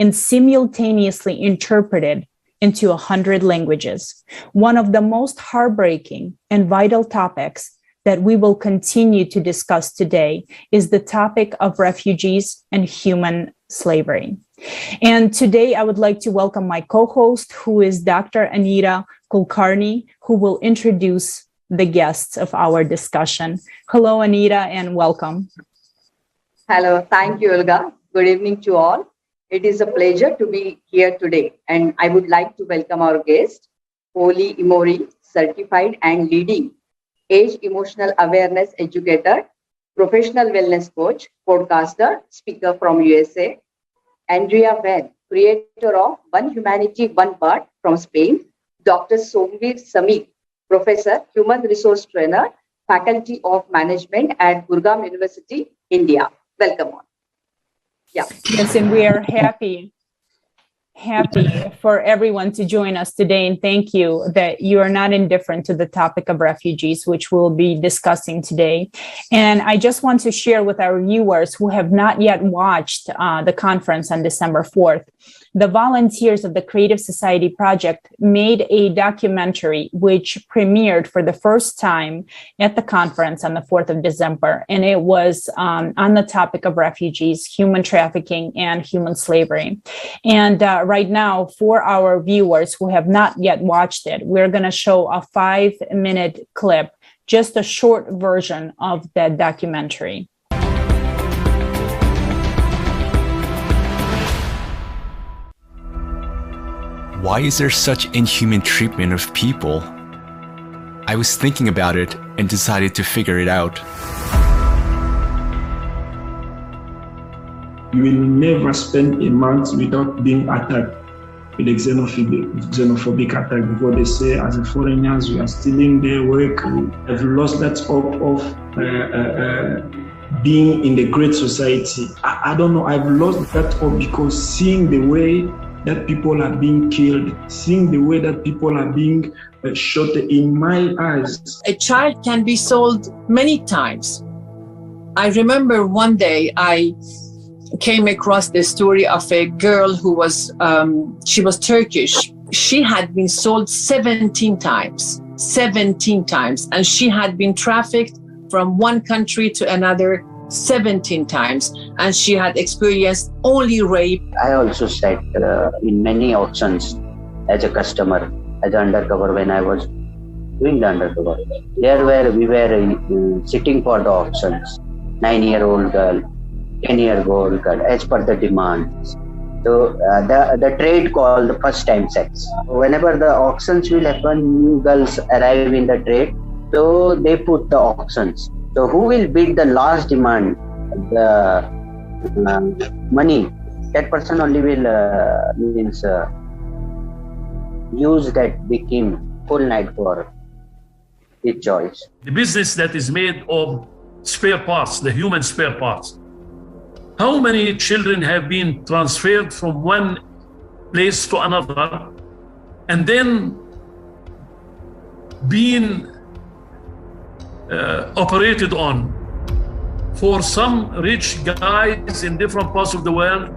and simultaneously interpreted into 100 languages. One of the most heartbreaking and vital topics that we will continue to discuss today is the topic of refugees and human slavery. And today I would like to welcome my co-host, who is Dr. Anita Kulkarni, who will introduce the guests of our discussion. Hello, Anita, and welcome. Hello, thank you, Olga. Good evening to all. It is a pleasure to be here today, and I would like to welcome our guest, Holly Imori, certified and leading age emotional awareness educator, professional wellness coach, podcaster, speaker from USA, Andrea Van, creator of One Humanity, One Part from Spain, Dr. Somveer Samik, professor, human resource trainer, faculty of management at Gurgaon University, India. Welcome on. Yeah. Yes, and we are happy for everyone to join us today. And thank you that you are not indifferent to the topic of refugees, which we'll be discussing today. And I just want to share with our viewers who have not yet watched the conference on December 4th, the volunteers of the Creative Society Project made a documentary which premiered for the first time at the conference on the 4th of December. And it was on the topic of refugees, human trafficking, and human slavery. And right now, for our viewers who have not yet watched it, we're going to show a 5-minute clip, just a short version of that documentary. Why is there such inhuman treatment of people? I was thinking about it and decided to figure it out. You will never spend a month without being attacked with a xenophobic attack, because they say as a foreigners, we are stealing their work. I've lost that hope of being in the great society. I don't know, I've lost that hope because seeing the way that people are being killed, seeing the way that people are being shot in my eyes. A child can be sold many times. I remember one day I came across the story of a girl who was, she was Turkish. She had been sold 17 times, and she had been trafficked from one country to another 17 times, and she had experienced only rape. I also sat in many auctions as a customer, as an undercover when I was doing the undercover. There where we were sitting for the auctions, 9-year-old girl, 10-year-old girl, as per the demands. So the trade called the first time sex. Whenever the auctions will happen, new girls arrive in the trade, so they put the auctions. So who will bid the last demand, the money, that person only will use that became full night for his choice. The business that is made of spare parts, the human spare parts. How many children have been transferred from one place to another and then being operated on for some rich guys in different parts of the world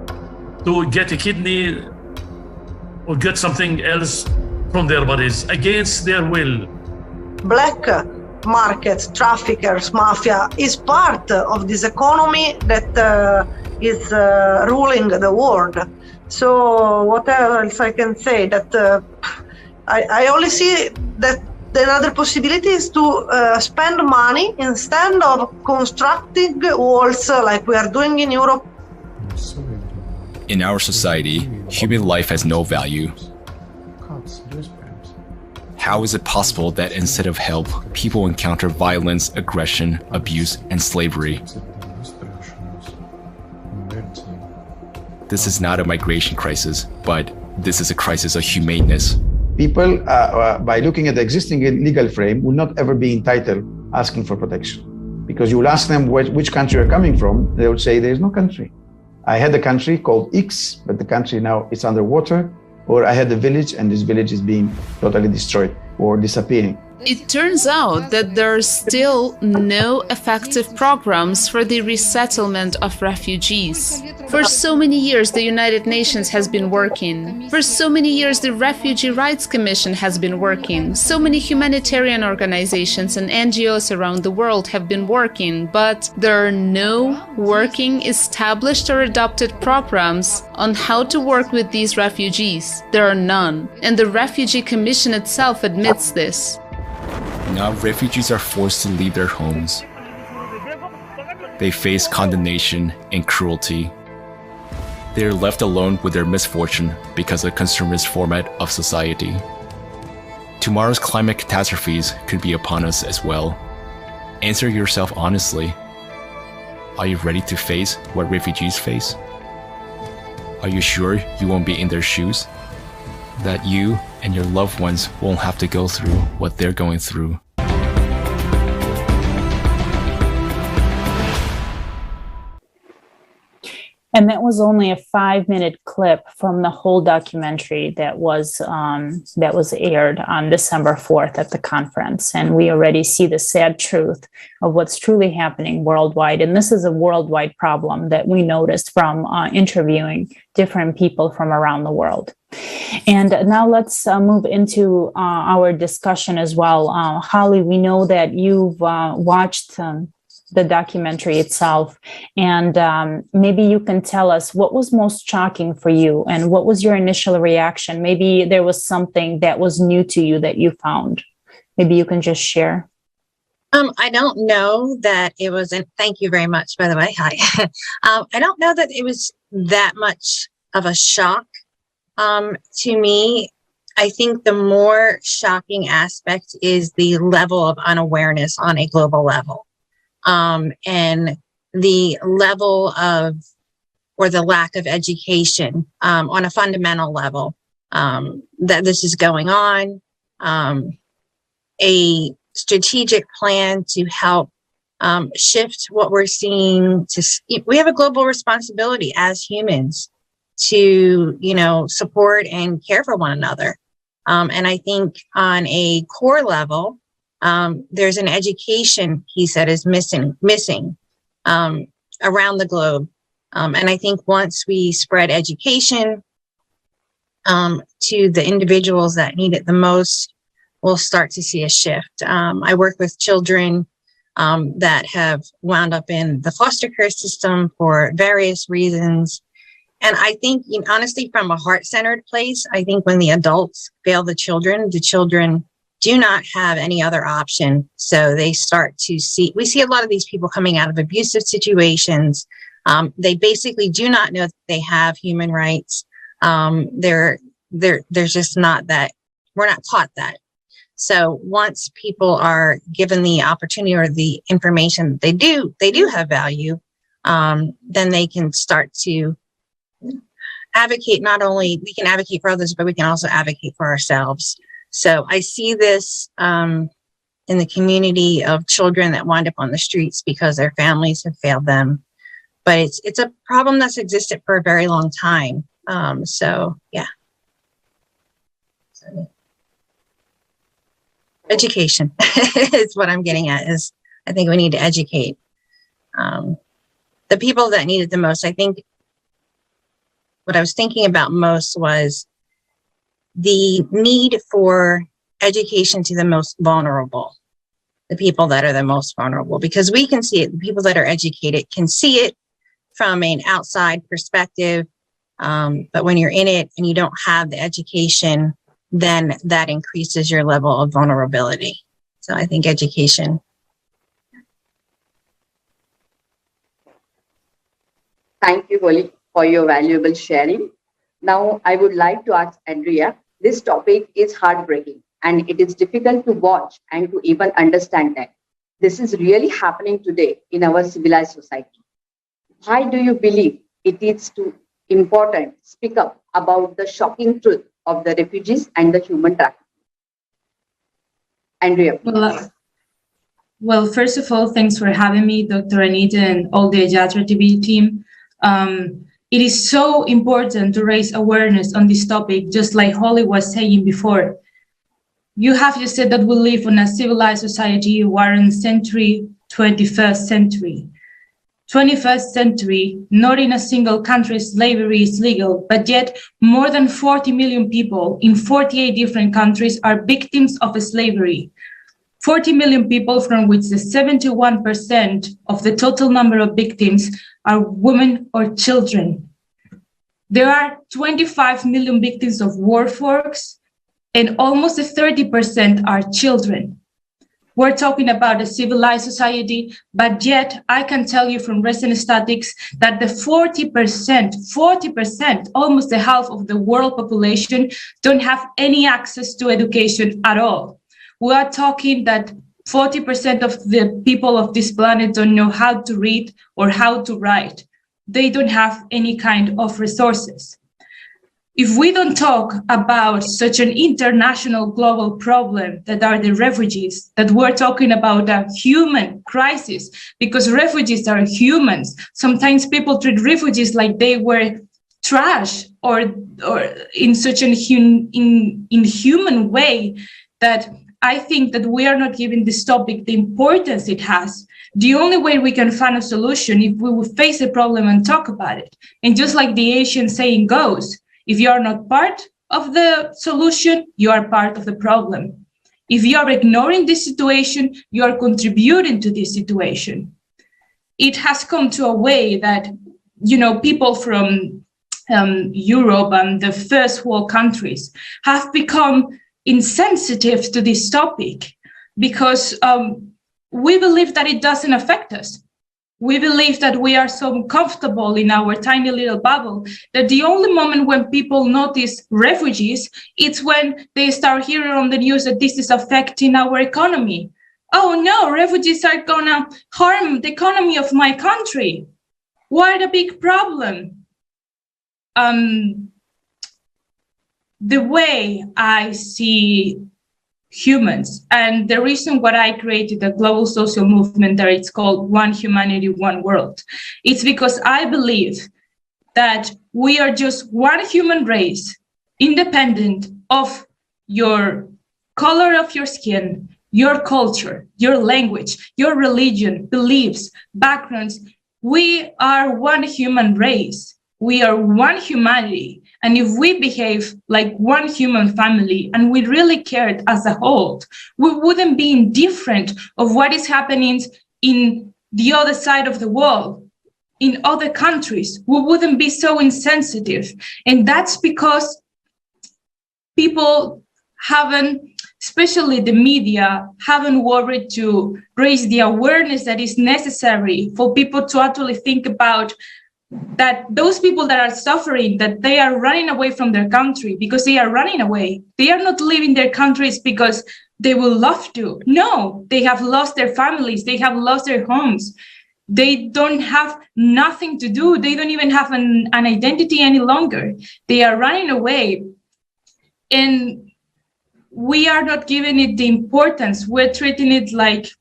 to get a kidney or get something else from their bodies against their will. Black market, traffickers, mafia is part of this economy that is ruling the world. So what else I can say? That I only see that another possibility is to spend money instead of constructing walls like we are doing in Europe. In our society, human life has no value. How is it possible that instead of help, people encounter violence, aggression, abuse, and slavery? This is not a migration crisis, but this is a crisis of humaneness. People, by looking at the existing legal frame, will not ever be entitled asking for protection. Because you will ask them which country you're coming from, they would say there is no country. I had a country called X, but the country now is underwater. Or I had a village and this village is being totally destroyed or disappearing. It turns out that there are still no effective programs for the resettlement of refugees. For so many years, the United Nations has been working. For so many years, the Refugee Rights Commission has been working. So many humanitarian organizations and NGOs around the world have been working, but there are no working, established or adopted programs on how to work with these refugees. There are none. And the Refugee Commission itself admits this. Now refugees are forced to leave their homes. They face condemnation and cruelty. They are left alone with their misfortune because of the consumerist format of society. Tomorrow's climate catastrophes could be upon us as well. Answer yourself honestly. Are you ready to face what refugees face? Are you sure you won't be in their shoes? That you and your loved ones won't have to go through what they're going through? And that was only a 5-minute clip from the whole documentary that was aired on December 4th at the conference. And we already see the sad truth of what's truly happening worldwide. And this is a worldwide problem that we noticed from interviewing different people from around the world. And now let's move into our discussion as well. Holly, we know that you've watched the documentary itself, and maybe you can tell us what was most shocking for you and what was your initial reaction. Maybe there was something that was new to you that you found. Maybe you can just share. I don't know that it was, and thank you very much, by the way. Hi. I don't know that it was that much of a shock to me. I think the more shocking aspect is the level of unawareness on a global level. And the level of, or the lack of education on a fundamental level that this is going on, a strategic plan to help shift what we're seeing. We have a global responsibility as humans to, support and care for one another. And I think on a core level, there's an education, he said, is missing around the globe. And I think once we spread education to the individuals that need it the most, we'll start to see a shift. I work with children that have wound up in the foster care system for various reasons. And I think, honestly, from a heart-centered place, I think when the adults fail the children do not have any other option. So they start to we see a lot of these people coming out of abusive situations. They basically do not know that they have human rights. There's just not that, we're not taught that. So once people are given the opportunity or the information, they do have value, then they can start to advocate. Not only we can advocate for others, but we can also advocate for ourselves. So I see this in the community of children that wind up on the streets because their families have failed them. But it's a problem that's existed for a very long time. So yeah. Education is what I'm getting at. Is I think we need to educate the people that need it the most. I think what I was thinking about most was the need for education to the most vulnerable, the people that are the most vulnerable, because we can see it. The people that are educated can see it from an outside perspective. But when you're in it and you don't have the education, then that increases your level of vulnerability. So I think education. Thank you, Holly, for your valuable sharing. Now, I would like to ask Andrea, this topic is heartbreaking and it is difficult to watch and to even understand that this is really happening today in our civilized society. Why do you believe it is important to speak up about the shocking truth of the refugees and the human trafficking? Andrea, please. Well, first of all, thanks for having me, Dr. Anita, and all the Yatra TV team. It is so important to raise awareness on this topic, just like Holly was saying before. you have just said that we live in a civilized society. We are in century 21st century. 21st century, not in a single country slavery is legal, but yet more than 40 million people in 48 different countries are victims of slavery. 40 million people, from which the 71% of the total number of victims are women or children. There are 25 million victims of workforce, and almost 30% are children. We're talking about a civilized society, but yet I can tell you from recent statistics that the 40%, almost the half of the world population, don't have any access to education at all. We are talking that 40% of the people of this planet don't know how to read or how to write. They don't have any kind of resources. If we don't talk about such an international global problem that are the refugees, that we're talking about a human crisis, because refugees are humans. Sometimes people treat refugees like they were trash or in such an inhuman way that I think that we are not giving this topic the importance it has. The only way we can find a solution if we will face a problem and talk about it. And just like the Asian saying goes, if you are not part of the solution, you are part of the problem. If you are ignoring this situation, you are contributing to this situation. It has come to a way that, people from Europe and the first world countries have become insensitive to this topic because we believe that it doesn't affect us. We believe that we are so comfortable in our tiny little bubble that the only moment when people notice refugees, it's when they start hearing on the news that this is affecting our economy. Oh no, refugees are gonna harm the economy of my country. What a big problem. The way I see humans, and the reason why I created a global social movement that it's called One Humanity, One World, it's because I believe that we are just one human race, independent of your color of your skin, your culture, your language, your religion, beliefs, backgrounds. We are one human race. We are one humanity. And if we behave like one human family and we really cared as a whole, we wouldn't be indifferent of what is happening in the other side of the world, in other countries. We wouldn't be so insensitive. And that's because people haven't, especially the media, haven't worried to raise the awareness that is necessary for people to actually think about that those people that are suffering, that they are running away from their country because they are running away. They are not leaving their countries because they will love to. No, they have lost their families. They have lost their homes. They don't have nothing to do. They don't even have an identity any longer. They are running away. And we are not giving it the importance. We're treating it like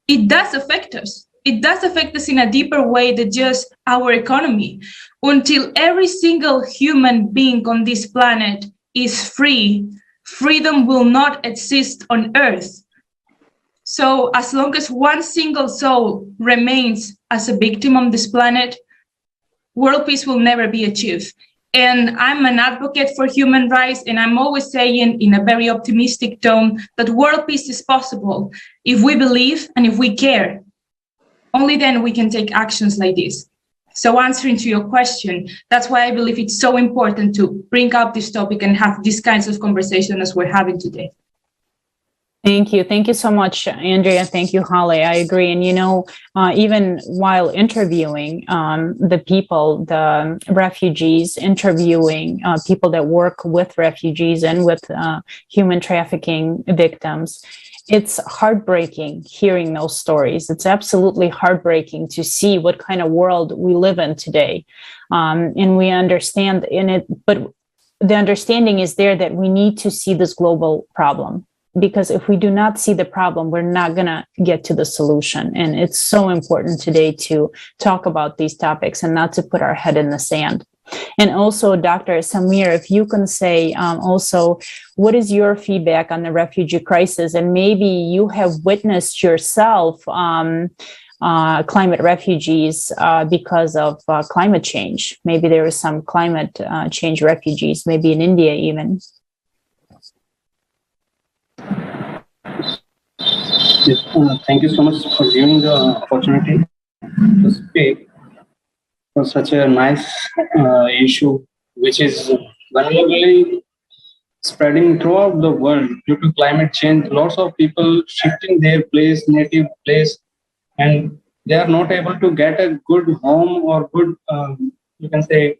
it does affect us. It does affect us in a deeper way than just our economy. Until every single human being on this planet is free, freedom will not exist on Earth. So as long as one single soul remains as a victim on this planet, world peace will never be achieved. And I'm an advocate for human rights, and I'm always saying in a very optimistic tone that world peace is possible if we believe and if we care. Only then we can take actions like this. So answering to your question, that's why I believe it's so important to bring up this topic and have these kinds of conversation as we're having today. Thank you. Thank you so much, Andrea. Thank you, Holly. I agree. And, even while interviewing the people, the refugees, interviewing people that work with refugees and with human trafficking victims, it's heartbreaking hearing those stories. It's absolutely heartbreaking to see what kind of world we live in today. And we understand in it, but the understanding is there that we need to see this global problem. Because if we do not see the problem, we're not going to get to the solution. And it's so important today to talk about these topics and not to put our head in the sand. And also, Dr. Samir, if you can say also, what is your feedback on the refugee crisis? And maybe you have witnessed yourself climate refugees because of climate change. Maybe there is some climate change refugees, maybe in India even. Yes, thank you so much for giving the opportunity to speak for such a nice issue, which is vulnerably spreading throughout the world due to climate change. Lots of people shifting their place, native place, and they are not able to get a good home or good, you can say,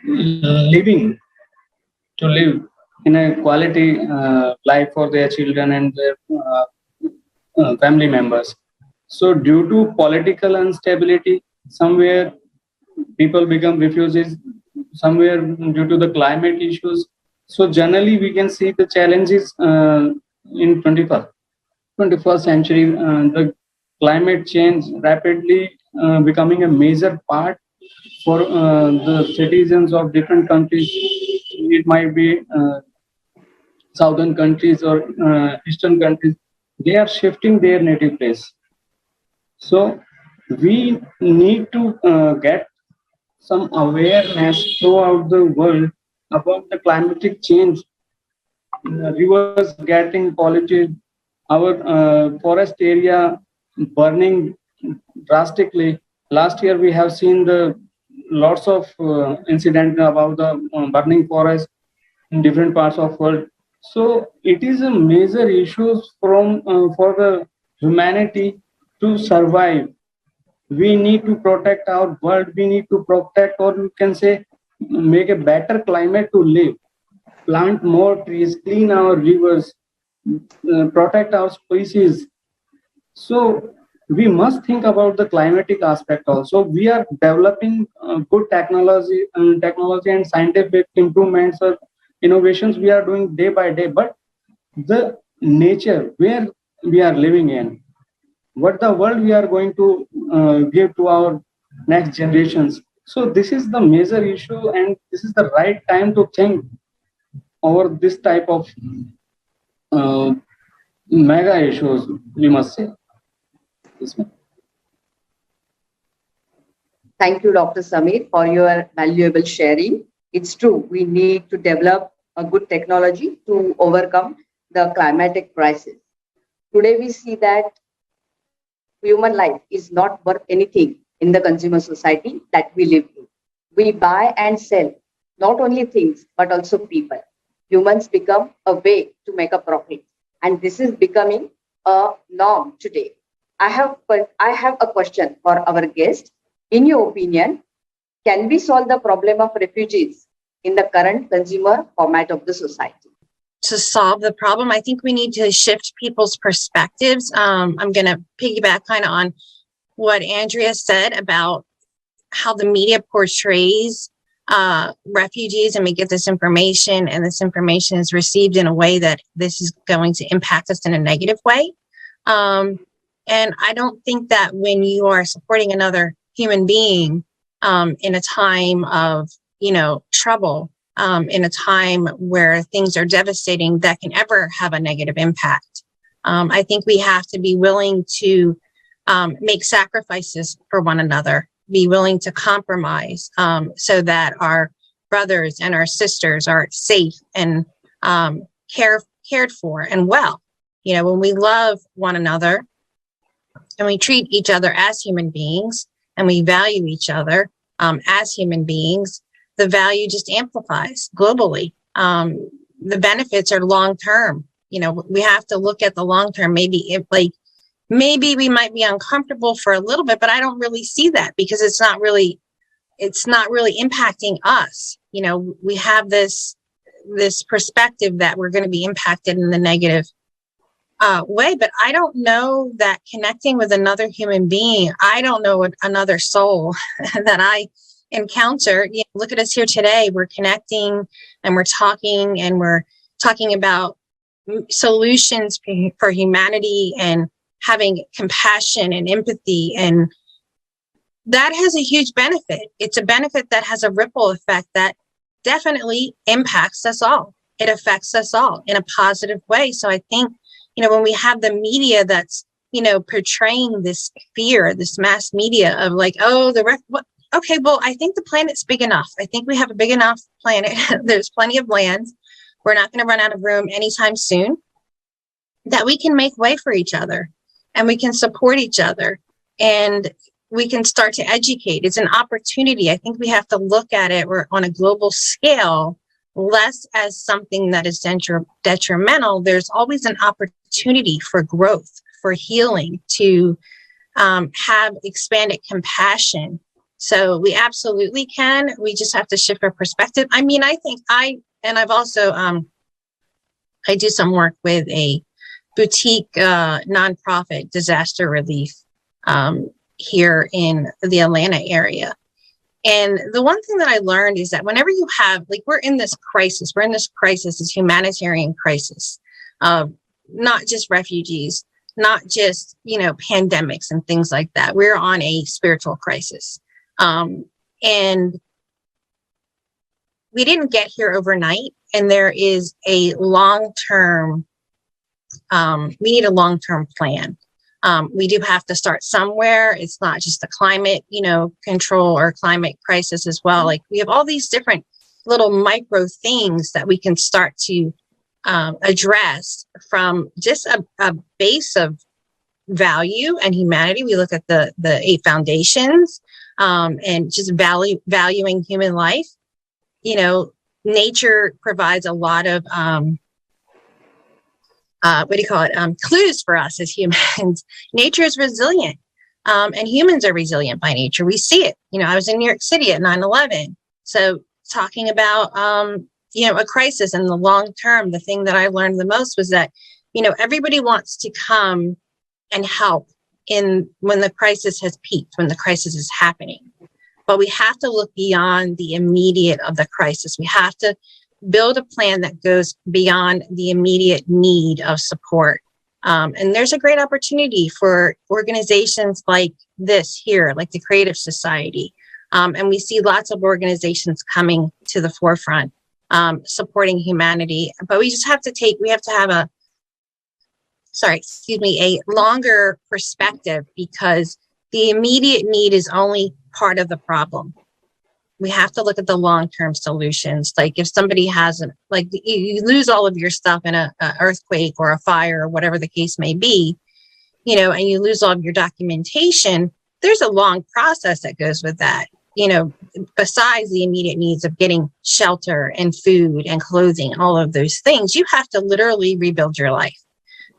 living to live in a quality life for their children and their family members. So due to political instability, somewhere people become refugees, somewhere due to the climate issues. So generally we can see the challenges in 21st century, the climate change rapidly becoming a major part for the citizens of different countries. It might be southern countries or eastern countries. They are shifting their native place. So we need to get some awareness throughout the world about the climatic change. Rivers getting polluted, our forest area burning drastically. Last year we have seen the lots of incident about the burning forest in different parts of world. So it is a major issue from for the humanity to survive. We need to protect our world. We need to protect, or you can say, make a better climate to live. Plant more trees, clean our rivers, protect our species. So we must think about the climatic aspect also. We are developing good technology and scientific improvements or innovations we are doing day by day. But the nature where we are living in, what the world we are going to give to our next generations. So this is the major issue, and this is the right time to think over this type of mega issues, we must say. Yes, ma'am. Thank you, Dr. Samir, for your valuable sharing. It's true, we need to develop a good technology to overcome the climatic crisis. Today, we see that human life is not worth anything in the consumer society that we live in. We buy and sell not only things, but also people. Humans become a way to make a profit. And this is becoming a norm today. I have a question for our guest. In your opinion, can we solve the problem of refugees in the current consumer format of the society? To solve the problem, I think we need to shift people's perspectives. I'm going to piggyback kind of on what Andrea said about how the media portrays refugees, and we get this information, and this information is received in a way that this is going to impact us in a negative way. And I don't think that when you are supporting another human being in a time of, trouble, in a time where things are devastating, that can ever have a negative impact. I think we have to be willing to make sacrifices for one another, be willing to compromise so that our brothers and our sisters are safe and cared for and well. When we love one another and we treat each other as human beings and we value each other as human beings, the value just amplifies globally. The benefits are long term. We have to look at the long term. Maybe we might be uncomfortable for a little bit, but I don't really see that because it's not really impacting us. We have this perspective that we're going to be impacted in the negative way, but I don't know that connecting with another human being, I don't know another soul that I encounter. Look at us here today. We're connecting and we're talking about solutions for humanity and having compassion and empathy and that has a huge benefit. It's a benefit that has a ripple effect that definitely impacts us all. It affects us all in a positive way. So I think, when we have the media that's, portraying this fear, this mass media of like, oh, okay, well, I think the planet's big enough. I think we have a big enough planet. There's plenty of land. We're not going to run out of room anytime soon, that we can make way for each other and we can support each other and we can start to educate. It's an opportunity. I think we have to look at it on a global scale, less as something that is detrimental. There's always an opportunity for growth, for healing, to have expanded compassion. So we absolutely can. We just have to shift our perspective. I mean, I think I've also, I do some work with a boutique nonprofit disaster relief here in the Atlanta area. And the one thing that I learned is that whenever you have, like, we're in this crisis, this humanitarian crisis, not just refugees, not just, pandemics and things like that. We're on a spiritual crisis. And we didn't get here overnight. And there is a long-term, we need a long-term plan. We do have to start somewhere. It's not just the climate, control or climate crisis as well. Like, we have all these different little micro things that we can start to address from just a base of value and humanity. We look at the 8 foundations and just valuing human life. Nature provides a lot of clues for us as humans. Nature is resilient, and humans are resilient by nature. We see it. I was in New York City at 9/11. So talking about, a crisis in the long term, the thing that I learned the most was that, everybody wants to come and help when the crisis has peaked, when the crisis is happening. But we have to look beyond the immediate of the crisis. We have to build a plan that goes beyond the immediate need of support. And there's a great opportunity for organizations like this here, like the Creative Society. And we see lots of organizations coming to the forefront, supporting humanity. But we have to have a longer perspective, because the immediate need is only part of the problem. We have to look at the long-term solutions. Like, if somebody has you lose all of your stuff in a earthquake or a fire or whatever the case may be, and you lose all of your documentation, there's a long process that goes with that, besides the immediate needs of getting shelter and food and clothing and all of those things. You have to literally rebuild your life.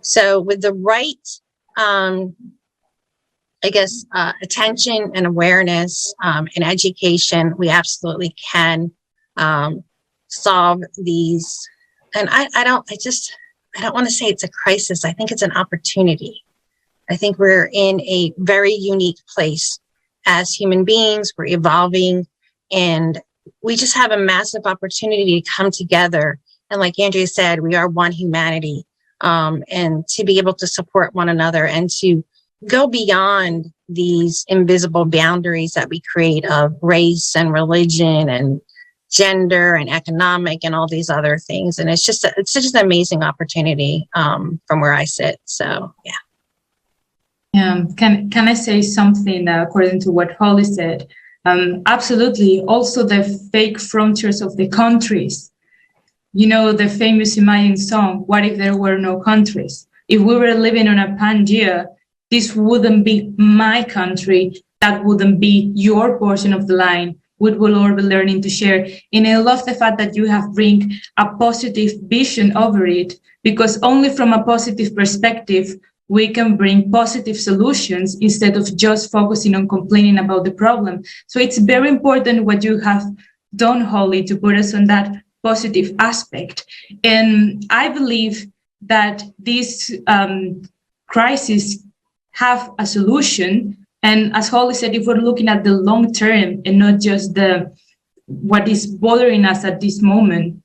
So with the right, attention and awareness and education, we absolutely can solve these. And I don't want to say it's a crisis. I think it's an opportunity. I think we're in a very unique place as human beings. We're evolving, and we just have a massive opportunity to come together. And like Andrea said, we are one humanity, and to be able to support one another and to go beyond these invisible boundaries that we create of race and religion and gender and economic and all these other things. And it's just an amazing opportunity from where I sit. So, yeah. Can I say something according to what Holly said? Absolutely. Also, the fake frontiers of the countries. The famous Imagine song, "What if there were no countries?" If we were living on a Pangea, this wouldn't be my country. That wouldn't be your portion of the line. We will all be learning to share. And I love the fact that you have bring a positive vision over it, because only from a positive perspective, we can bring positive solutions instead of just focusing on complaining about the problem. So it's very important what you have done, Holly, to put us on that positive aspect. And I believe that this crisis have a solution. And as Holly said, if we're looking at the long term and not just what is bothering us at this moment,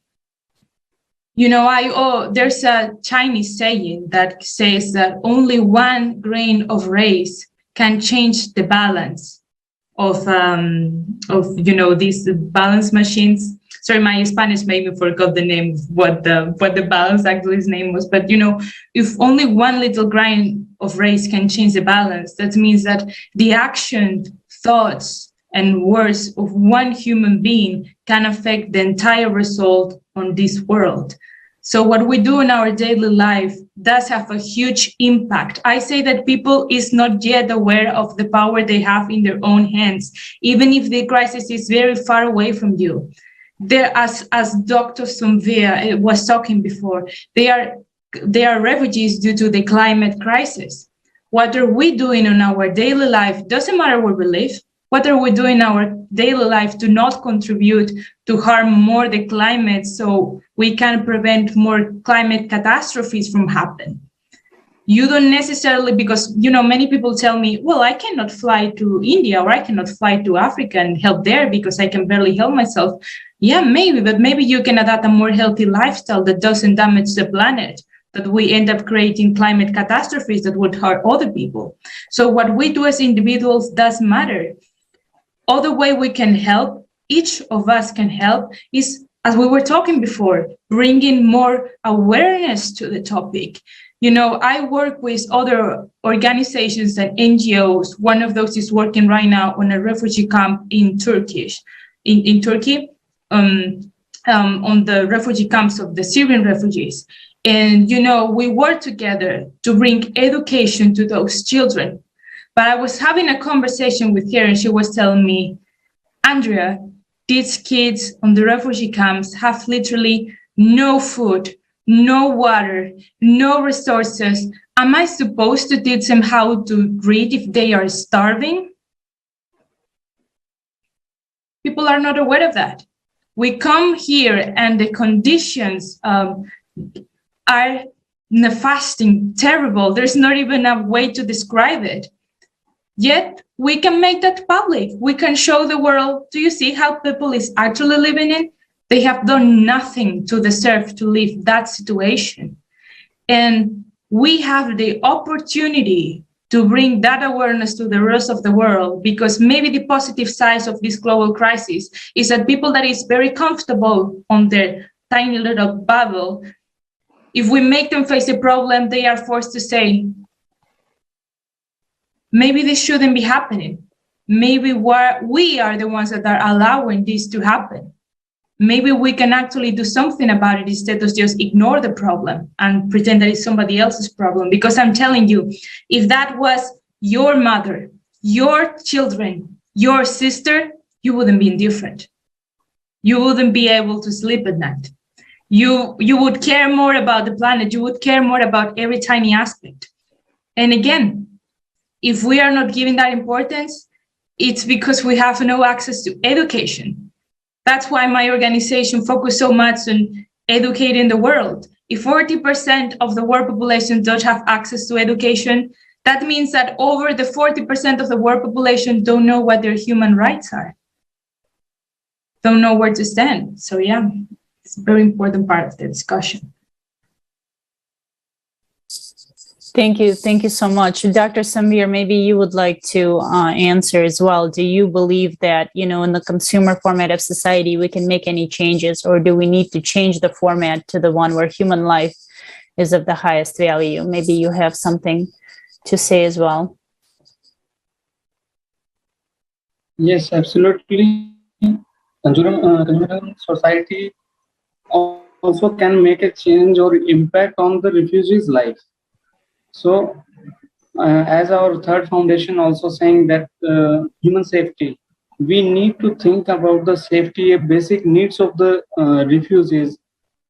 there's a Chinese saying that says that only one grain of rice can change the balance these balance machines. Sorry, my Spanish made me forget the name, what the balance actually his name was. But if only one little grain of rice can change the balance, that means that the action, thoughts, and words of one human being can affect the entire result on this world. So what we do in our daily life does have a huge impact. I say that people is not yet aware of the power they have in their own hands, even if the crisis is very far away from you. There, as Dr. Sumvia was talking before, they are refugees due to the climate crisis. What are we doing in our daily life? Doesn't matter where we live. What are we doing in our daily life to not contribute to harm more the climate so we can prevent more climate catastrophes from happening? You don't necessarily, because many people tell me, well, I cannot fly to India or I cannot fly to Africa and help there because I can barely help myself. Yeah, maybe, but maybe you can adapt a more healthy lifestyle that doesn't damage the planet, that we end up creating climate catastrophes that would hurt other people. So what we do as individuals does matter. Other way we can help, each of us can help, is, as we were talking before, bringing more awareness to the topic. I work with other organizations and NGOs. One of those is working right now on a refugee camp in Turkey, on the refugee camps of the Syrian refugees. And, we work together to bring education to those children. But I was having a conversation with her and she was telling me, Andrea, these kids on the refugee camps have literally no food, no water, no resources. Am I supposed to teach them how to read if they are starving? People are not aware of that. We come here and the conditions are nefasting, terrible. There's not even a way to describe it. Yet we can make that public. We can show the world, do you see how people is actually living in? They have done nothing to deserve to live that situation. And we have the opportunity to bring that awareness to the rest of the world, because maybe the positive side of this global crisis is that people that is very comfortable on their tiny little bubble, if we make them face a problem, they are forced to say, maybe this shouldn't be happening. Maybe we are the ones that are allowing this to happen. Maybe we can actually do something about it instead of just ignore the problem and pretend that it's somebody else's problem. Because I'm telling you, if that was your mother, your children, your sister, you wouldn't be indifferent. You wouldn't be able to sleep at night. You would care more about the planet. You would care more about every tiny aspect. And again, if we are not giving that importance, it's because we have no access to education. That's why my organization focuses so much on educating the world. If 40% of the world population don't have access to education, that means that over the 40% of the world population don't know what their human rights are, don't know where to stand. So yeah, it's a very important part of the discussion. Thank you. Thank you so much. Dr. Samir, maybe you would like to answer as well. Do you believe that, in the consumer format of society, we can make any changes, or do we need to change the format to the one where human life is of the highest value? Maybe you have something to say as well. Yes, absolutely. Consumer society also can make a change or impact on the refugees' life. So, as our third foundation also saying that human safety, we need to think about the safety, basic needs of the refugees.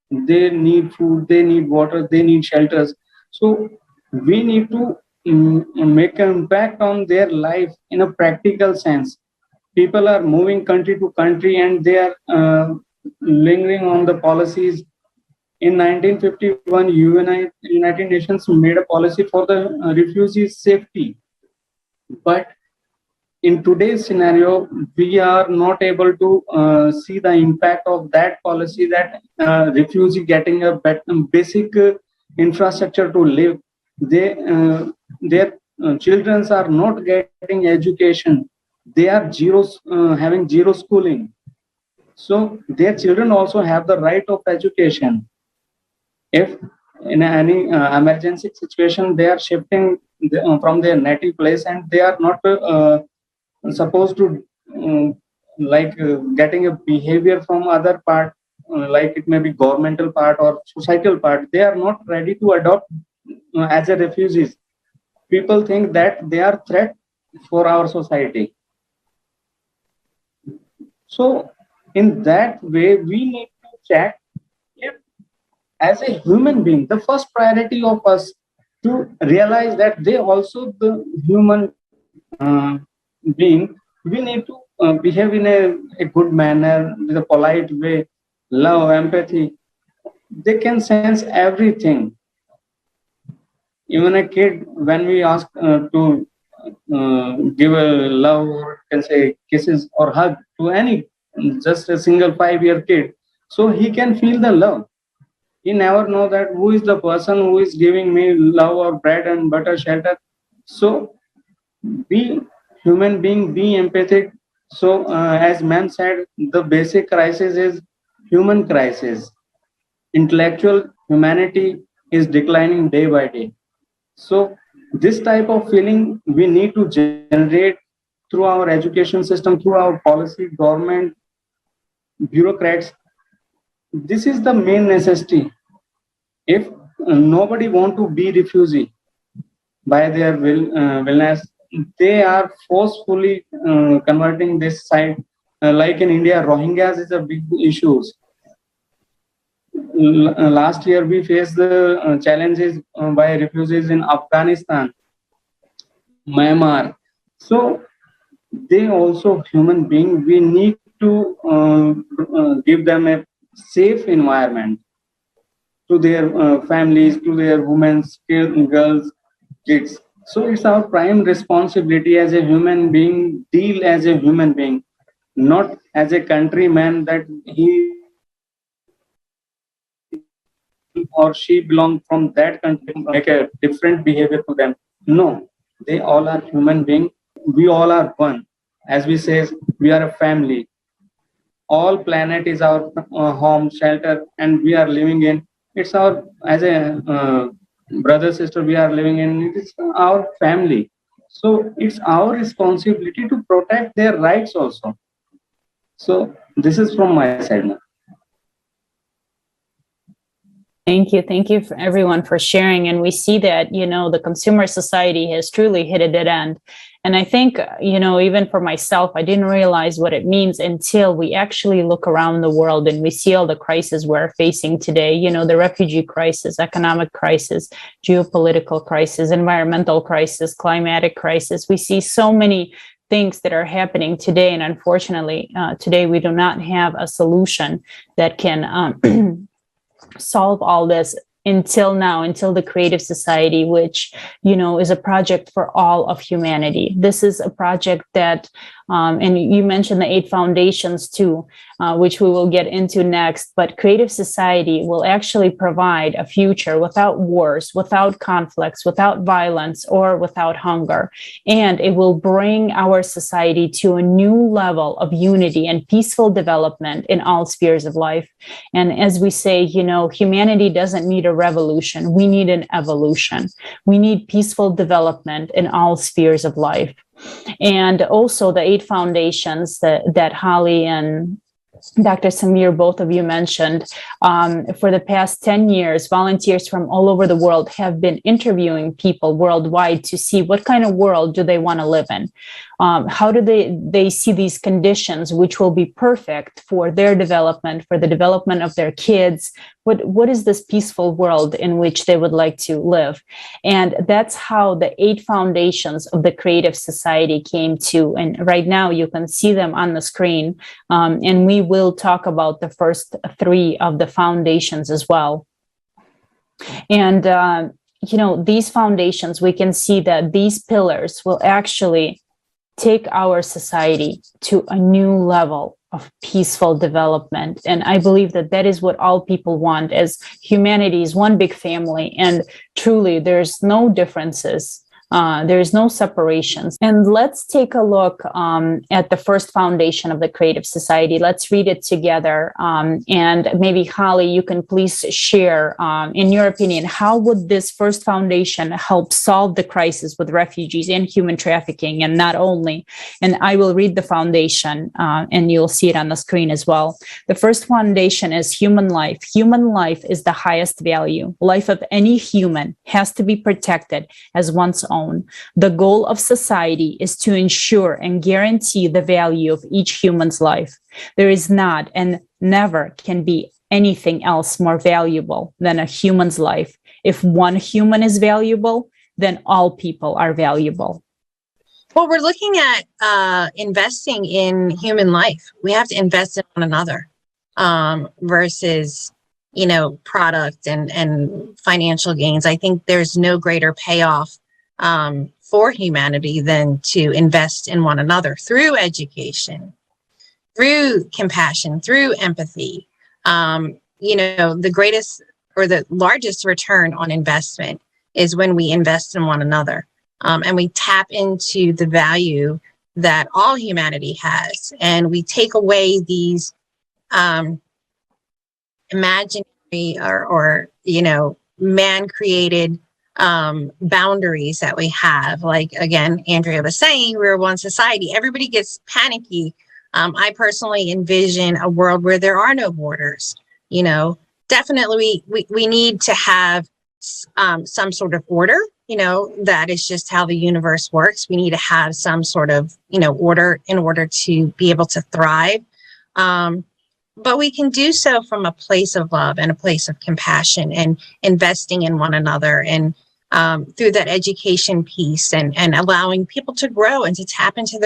They need food, they need water, they need shelters. So, we need to make an impact on their life in a practical sense. People are moving country to country and they are lingering on the policies. In 1951, United Nations made a policy for the refugees' safety. But in today's scenario, we are not able to see the impact of that policy, that refugee getting a basic infrastructure to live. Their children are not getting education. they are having zero schooling. So their children also have the right of education. If in any emergency situation they are shifting from their native place and they are not supposed to getting a behavior from other part, like it may be governmental part or societal part, they are not ready to adopt as a refugees. People think that they are threat for our society. So in that way, we need to check if, as a human being, the first priority of us to realize that they also the human being. We need to behave in a good manner, with a polite way, love, empathy. They can sense everything. Even a kid, when we ask to give a love, or can say kisses or hug to any, just a single 5-year kid, so he can feel the love. He never know that who is the person who is giving me love or bread and butter, shelter. So be human being, be empathic. So as ma'am said, the basic crisis is human crisis. Intellectual humanity is declining day by day. So this type of feeling we need to generate through our education system, through our policy, government, bureaucrats. This is the main necessity. If nobody want to be refugee by their willness, they are forcefully converting this side. Like in India, Rohingyas is a big issue. Last year we faced the challenges by refugees in Afghanistan, Myanmar. So they also human being. We need to give them a safe environment to their families, to their women, girls, kids. So it's our prime responsibility as a human being, deal as a human being, not as a countryman that he or she belong from that country, make a different behavior to them. No, they all are human being. We all are one. As we say, we are a family. All planet is our home, shelter, and we are living in. It's our, as a brother, sister, we are living in. It is our family. So it's our responsibility to protect their rights also. So this is from my side now. Thank you. Thank you for everyone for sharing. And we see that, the consumer society has truly hit a dead end. And I think, even for myself, I didn't realize what it means until we actually look around the world and we see all the crises we're facing today, the refugee crisis, economic crisis, geopolitical crisis, environmental crisis, climatic crisis. We see so many things that are happening today. And unfortunately, today we do not have a solution that can solve all this until the Creative Society, which, is a project for all of humanity. This is a project that, and you mentioned the 8 foundations too, which we will get into next, but Creative Society will actually provide a future without wars, without conflicts, without violence, or without hunger. And it will bring our society to a new level of unity and peaceful development in all spheres of life. And as we say, humanity doesn't need a revolution. We need an evolution. We need peaceful development in all spheres of life. And also the 8 foundations that Holly and Dr. Samir, both of you mentioned, for the past 10 years, volunteers from all over the world have been interviewing people worldwide to see what kind of world do they want to live in. How do they see these conditions, which will be perfect for their development, for the development of their kids? What is this peaceful world in which they would like to live? And that's how the 8 foundations of the Creative Society came to. And right now you can see them on the screen. And we will talk about the first 3 of the foundations as well. And, these foundations, we can see that these pillars will actually take our society to a new level of peaceful development. And I believe that is what all people want, as humanity is one big family. And truly, there's no differences There is no separations. And let's take a look at the first foundation of the Creative Society. Let's read it together. And maybe, Holly, you can please share, in your opinion, how would this first foundation help solve the crisis with refugees and human trafficking, and not only? And I will read the foundation, and you'll see it on the screen as well. The first foundation is human life. Human life is the highest value. Life of any human has to be protected as one's own. The goal of society is to ensure and guarantee the value of each human's life. There is not and never can be anything else more valuable than a human's life. If one human is valuable, then all people are valuable. Well, we're looking at investing in human life. We have to invest in one another versus, product and financial gains. I think there's no greater payoff for humanity than to invest in one another through education, through compassion, through empathy. The greatest or the largest return on investment is when we invest in one another, and we tap into the value that all humanity has, and we take away these imaginary or man-created boundaries that we have. Like, again, Andrea was saying, we're one society. Everybody gets panicky. I personally envision a world where there are no borders. Definitely we need to have some sort of order. That is just how the universe works. We need to have some sort of, order in order to be able to thrive. But we can do so from a place of love and a place of compassion and investing in one another, and through that education piece and allowing people to grow and to tap into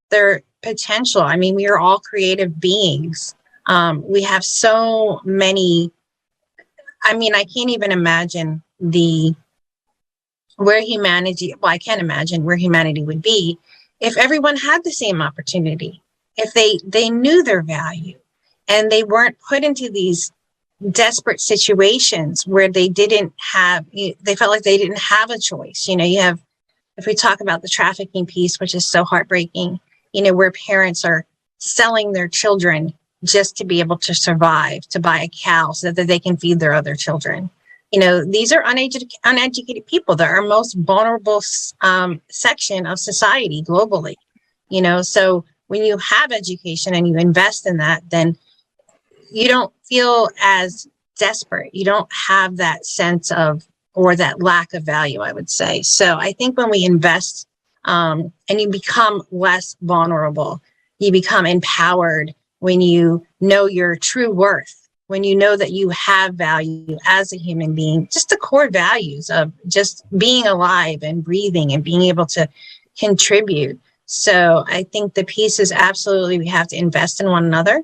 their potential. I mean, we are all creative beings. We have so many, I can't even imagine I can't imagine where humanity would be if everyone had the same opportunity, if they knew their value and they weren't put into these desperate situations where they felt like they didn't have a choice. If we talk about the trafficking piece, which is so heartbreaking, where parents are selling their children just to be able to survive, to buy a cow so that they can feed their other children. These are uneducated people. They're our most vulnerable section of society globally. So when you have education and you invest in that, then you don't feel as desperate. You don't have that sense of, or that lack of value, I would say. So I think when we invest and you become less vulnerable, you become empowered when you know your true worth, when you know that you have value as a human being, just the core values of just being alive and breathing and being able to contribute. So I think the piece is absolutely, we have to invest in one another.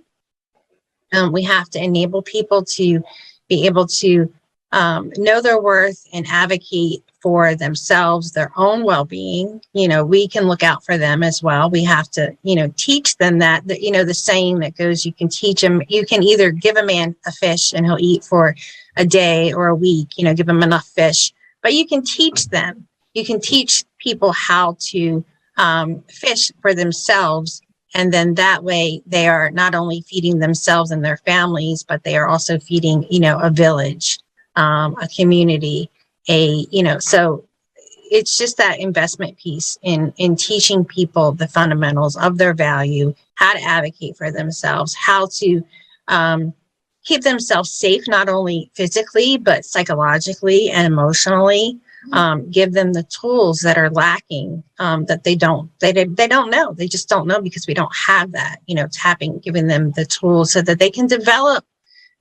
We have to enable people to be able to know their worth and advocate for themselves, their own well-being. We can look out for them as well. We have to, teach them that, the saying that goes, you can teach them, you can either give a man a fish and he'll eat for a day or a week, give him enough fish, but you can teach them. You can teach people how to fish for themselves. And then that way they are not only feeding themselves and their families, but they are also feeding, a village, a community, so it's just that investment piece in teaching people the fundamentals of their value, how to advocate for themselves, how to keep themselves safe, not only physically, but psychologically and emotionally. Give them the tools that are lacking, that they don't know. They just don't know because we don't have that, giving them the tools so that they can develop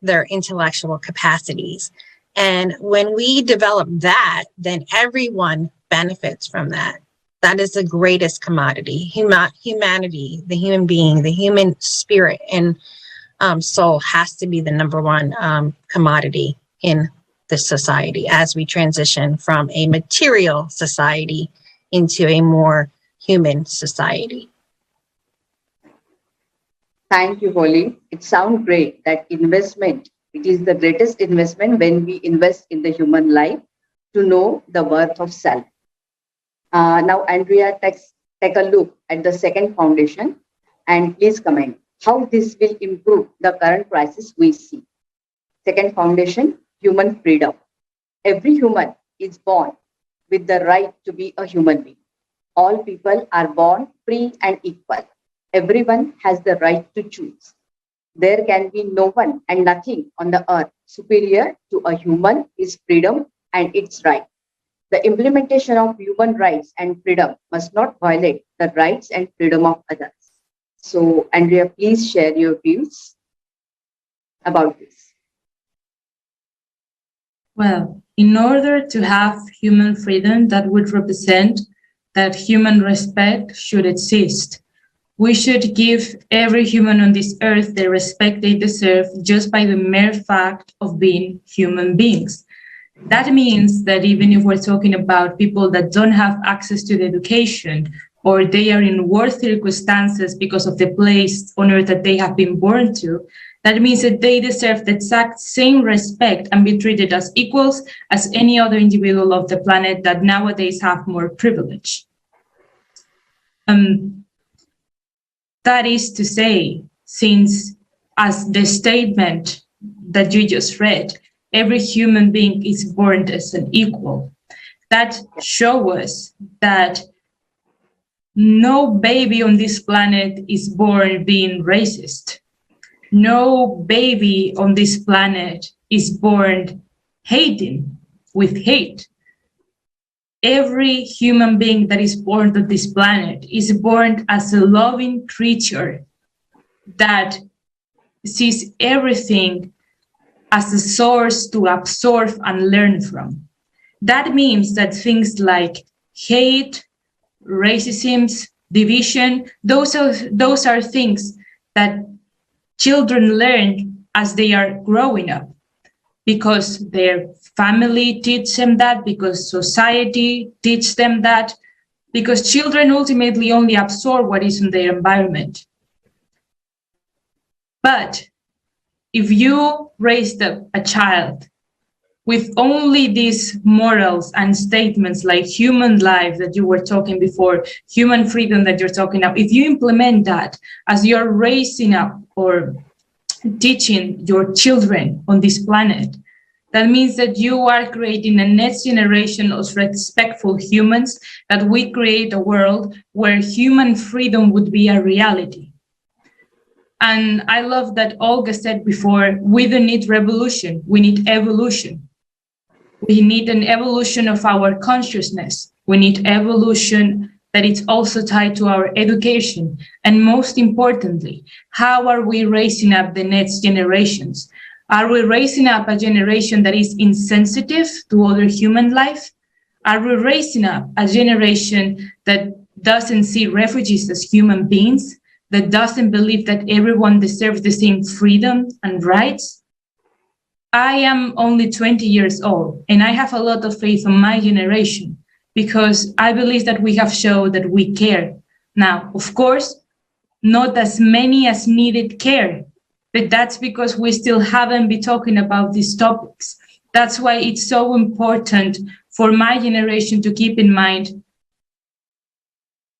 their intellectual capacities. And when we develop that, then everyone benefits from that. That is the greatest commodity. Humanity, the human being, the human spirit and soul has to be the number one commodity in this society as we transition from a material society into a more human society. Thank you, Holly. It sounds great that investment, it is the greatest investment when we invest in the human life to know the worth of self. Now, Andrea, take a look at the second foundation and please comment how this will improve the current crisis we see. Second foundation, human freedom. Every human is born with the right to be a human being. All people are born free and equal. Everyone has the right to choose. There can be no one and nothing on the earth superior to a human is freedom and its right. The implementation of human rights and freedom must not violate the rights and freedom of others. So, Andrea, please share your views about this. Well, in order to have human freedom, that would represent that human respect should exist. We should give every human on this earth the respect they deserve just by the mere fact of being human beings. That means that even if we're talking about people that don't have access to the education, or they are in worse circumstances because of the place on earth that they have been born to, that means that they deserve the exact same respect and be treated as equals as any other individual of the planet that nowadays have more privilege. That is to say, since as the statement that you just read, every human being is born as an equal, that shows us that no baby on this planet is born being racist. No baby on this planet is born hating with hate. Every human being that is born on this planet is born as a loving creature that sees everything as a source to absorb and learn from. That means that things like hate, racism, division, those are things that children learn as they are growing up, because their family teaches them that, because society teaches them that, because children ultimately only absorb what is in their environment. But if you raised up a child with only these morals and statements like human life that you were talking before, human freedom that you're talking about, if you implement that as you're raising up or teaching your children on this planet, that means that you are creating a next generation of respectful humans, that we create a world where human freedom would be a reality. And I love that Olga said before, we don't need revolution, we need evolution. We need an evolution of our consciousness. We need evolution that is also tied to our education. And most importantly, how are we raising up the next generations? Are we raising up a generation that is insensitive to other human life? Are we raising up a generation that doesn't see refugees as human beings, that doesn't believe that everyone deserves the same freedom and rights? I am only 20 years old, and I have a lot of faith in my generation, because I believe that we have shown that we care. Now, of course, not as many as needed care, but that's because we still haven't been talking about these topics. That's why it's so important for my generation to keep in mind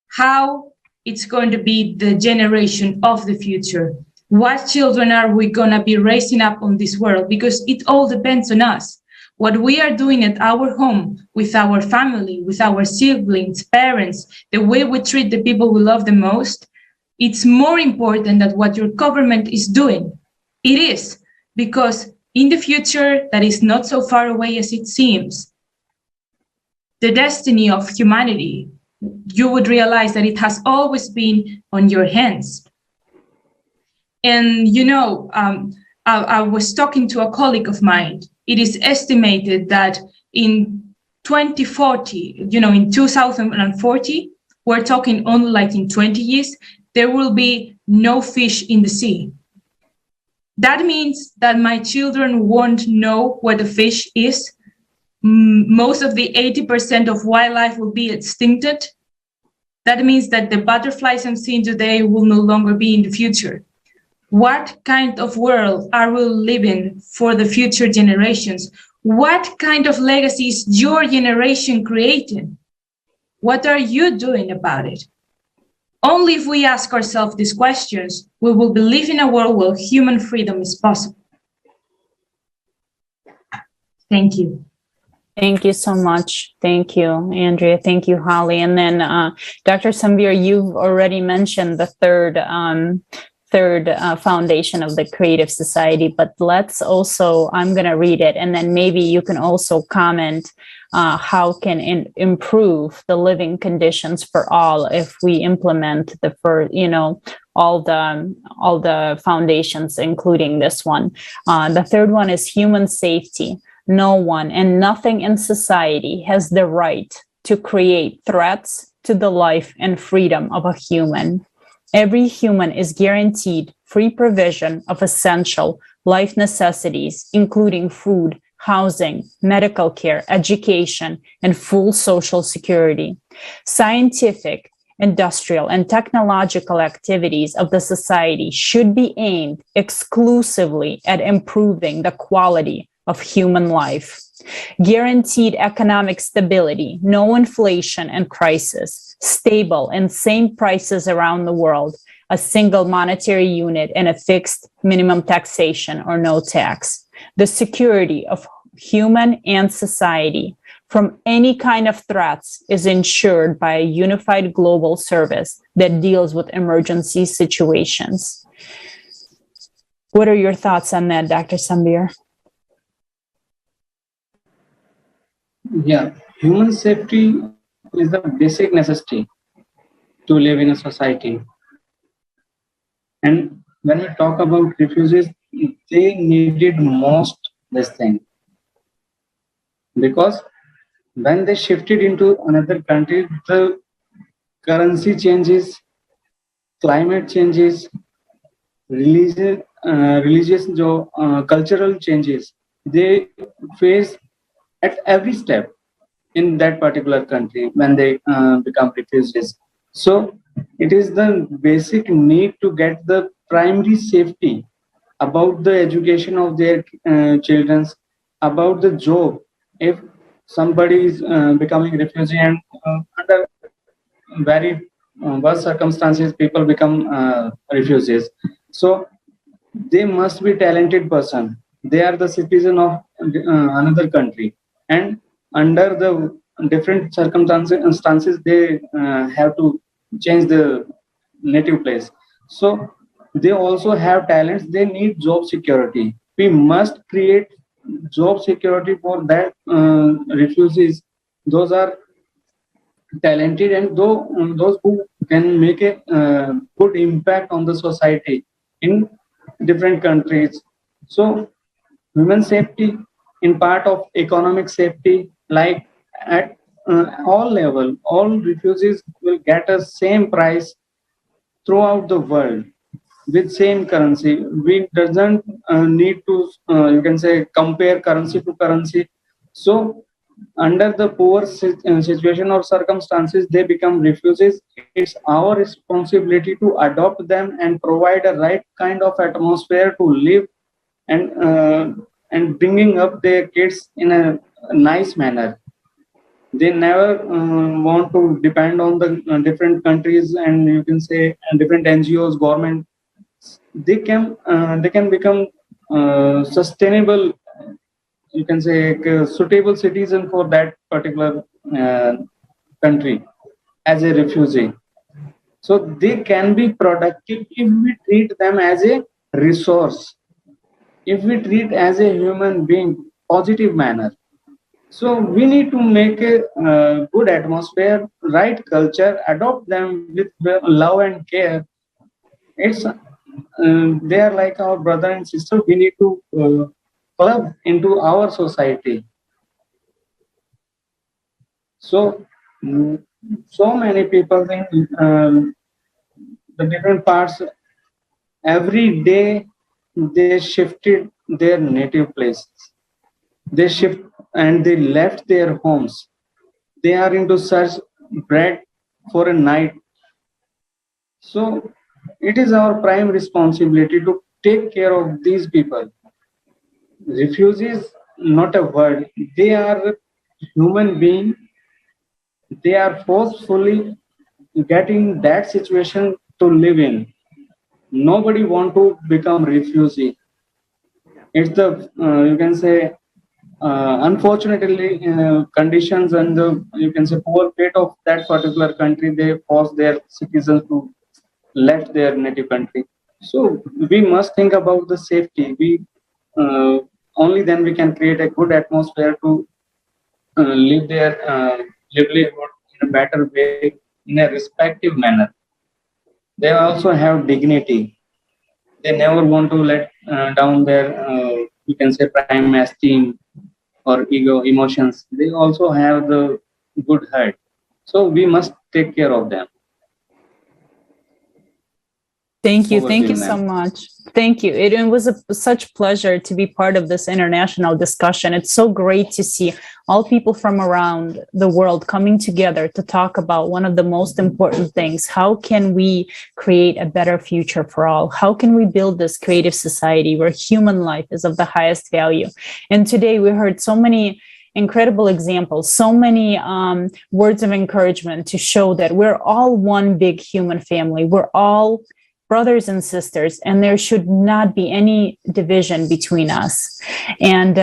how it's going to be the generation of the future. What children are we going to be raising up on this world? Because it all depends on us. What we are doing at our home, with our family, with our siblings, parents, the way we treat the people we love the most, it's more important than what your government is doing. It is, because in the future, that is not so far away as it seems, the destiny of humanity, you would realize that it has always been on your hands. And, you know, I was talking to a colleague of mine. It is estimated that in 2040, you know, in 2040, we're talking only like in 20 years, there will be no fish in the sea. That means that my children won't know what a fish is. Most of the 80% of wildlife will be extincted. That means that the butterflies I'm seeing today will no longer be in the future. What kind of world are we living for the future generations? What kind of legacy is your generation creating? What are you doing about it? Only if we ask ourselves these questions, we will believe in a world where human freedom is possible. Thank you. Thank you so much. Thank you, Andrea. Thank you, Holly. And then Dr. Samveer, you've already mentioned the third foundation of the Creative Society, but let's also, I'm going to read it, and then maybe you can also comment how can improve the living conditions for all if we implement all the foundations, including this one. The third one is human safety. No one and nothing in society has the right to create threats to the life and freedom of a human. Every human is guaranteed free provision of essential life necessities, including food, housing, medical care, education, and full social security. Scientific, industrial, and technological activities of the society should be aimed exclusively at improving the quality of human life. Guaranteed economic stability, no inflation and crisis, stable and same prices around the world, a single monetary unit, and a fixed minimum taxation or no tax. The security of human and society from any kind of threats is ensured by a unified global service that deals with emergency situations. What are your thoughts on that, Dr. Samveer? Yeah, human safety is the basic necessity to live in a society. And when we talk about refugees, they needed most this thing. Because when they shifted into another country, the currency changes, climate changes, religious cultural changes, they face at every step in that particular country when they become refugees. So it is the basic need to get the primary safety about the education of their children, about the job. If somebody is becoming refugee and under very worse circumstances, people become refugees. So they must be talented person. They are the citizen of another country, and under the different circumstances, they have to change the native place. So they also have talents. They need job security. We must create job security for that refugees. Those are talented and those who can make a good impact on the society in different countries. So women safety in part of economic safety, like at all level, all refugees will get a same price throughout the world with same currency. We doesn't need to you can say compare currency to currency. So under the poor situation or circumstances, they become refugees. It's our responsibility to adopt them and provide a right kind of atmosphere to live and bringing up their kids in a nice manner. They never want to depend on the different countries, and you can say different NGOs, government. They can become sustainable, you can say suitable citizen for that particular country as a refugee. So they can be productive if we treat them as a resource, if we treat as a human being, positive manner. So we need to make a good atmosphere, right culture, adopt them with love and care. It's they are like our brother and sister. We need to club into our society. So so many people in the different parts every day they shifted their native places. They shift and they left their homes. They are into search bread for a night. So it is our prime responsibility to take care of these people. Refugees, not a word. They are human being. they are forcefully getting that situation to live in. Nobody want to become refugee. It's the you can say unfortunately conditions and the you can say poor fate of that particular country, they force their citizens to left their native country. So we must think about the safety. We uh, only then we can create a good atmosphere to live their livelihood in a better way, in a respective manner. They also have dignity. They never want to let down their you can say prime esteem or ego emotions. They also have the good heart. So we must take care of them. Thank you. Over Thank to you you, so ma'am. much. Thank you. It was such pleasure to be part of this international discussion. It's so great to see all people from around the world coming together to talk about one of the most important things. How can we create a better future for all? How can we build this creative society where human life is of the highest value? And today we heard so many incredible examples, so many words of encouragement to show that we're all one big human family. We're all brothers and sisters, and there should not be any division between us. And,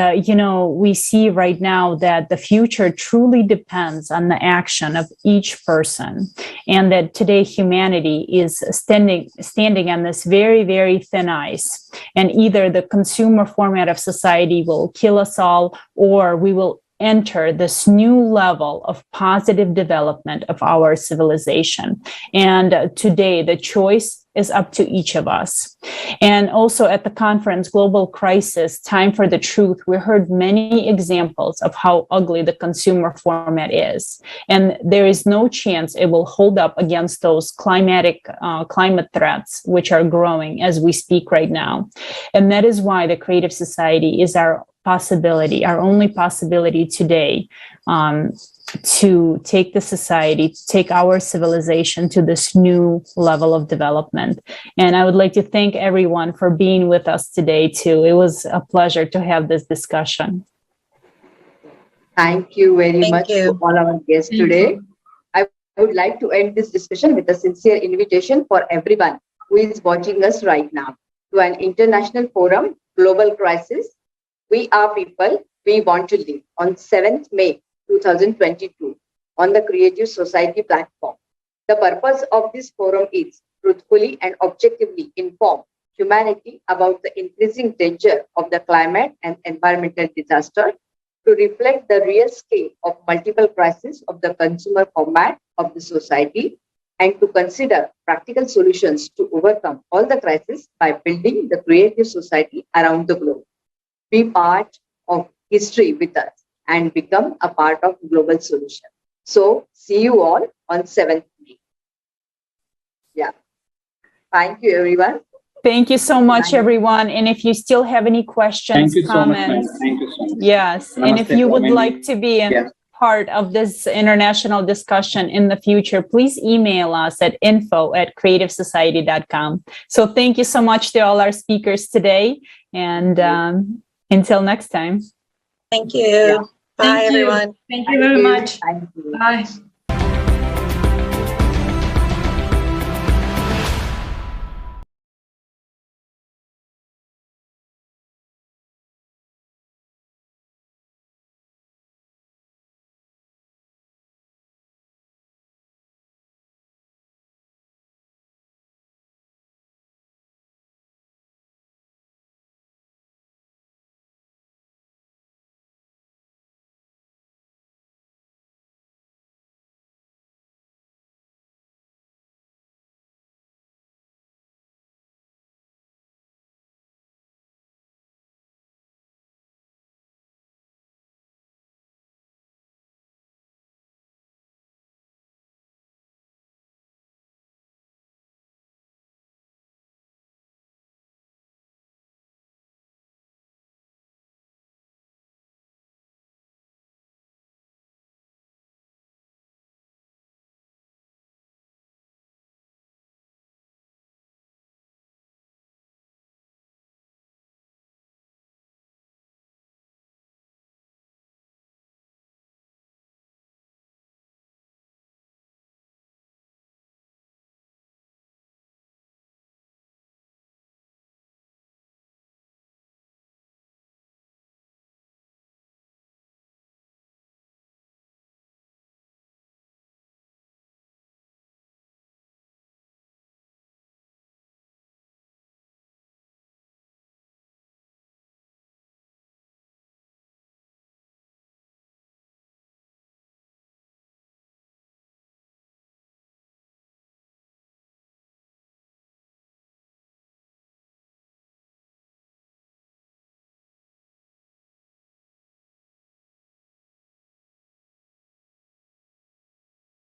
we see right now that the future truly depends on the action of each person, and that today humanity is standing on this very, very thin ice. And either the consumer format of society will kill us all, or we will enter this new level of positive development of our civilization. And today, the choice is up to each of us. And also at the conference, Global Crisis, Time for the Truth, we heard many examples of how ugly the consumer format is. And there is no chance it will hold up against those climate threats, which are growing as we speak right now. And that is why the creative society is our possibility, our only possibility today, to take the society, to take our civilization to this new level of development. And I would like to thank everyone for being with us today too. It was a pleasure to have this discussion. Thank you very Thank much you. to all our guests today. I would like to end this discussion with a sincere invitation for everyone who is watching us right now to an international forum, Global Crisis. We are people, we want to live, on 7th May 2022 on the Creative Society platform. The purpose of this forum is truthfully and objectively inform humanity about the increasing danger of the climate and environmental disaster, to reflect the real scale of multiple crises of the consumer format of the society, and to consider practical solutions to overcome all the crises by building the creative society around the globe. Be part of history with us and become a part of global solution. So see you all on 7th May. Yeah. Thank you, everyone. Thank you so much, everyone. And if you still have any questions, Thank you so much, comments, ma'am. Thank you so much. yes. And if Namaste you for would many- like to be a Yes. part of this international discussion in the future, please email us at info@creativesociety.com. So thank you so much to all our speakers today. And until next time. Thank you. Yeah. Bye, Thank you. everyone. Thank you very much. Thank you. Bye.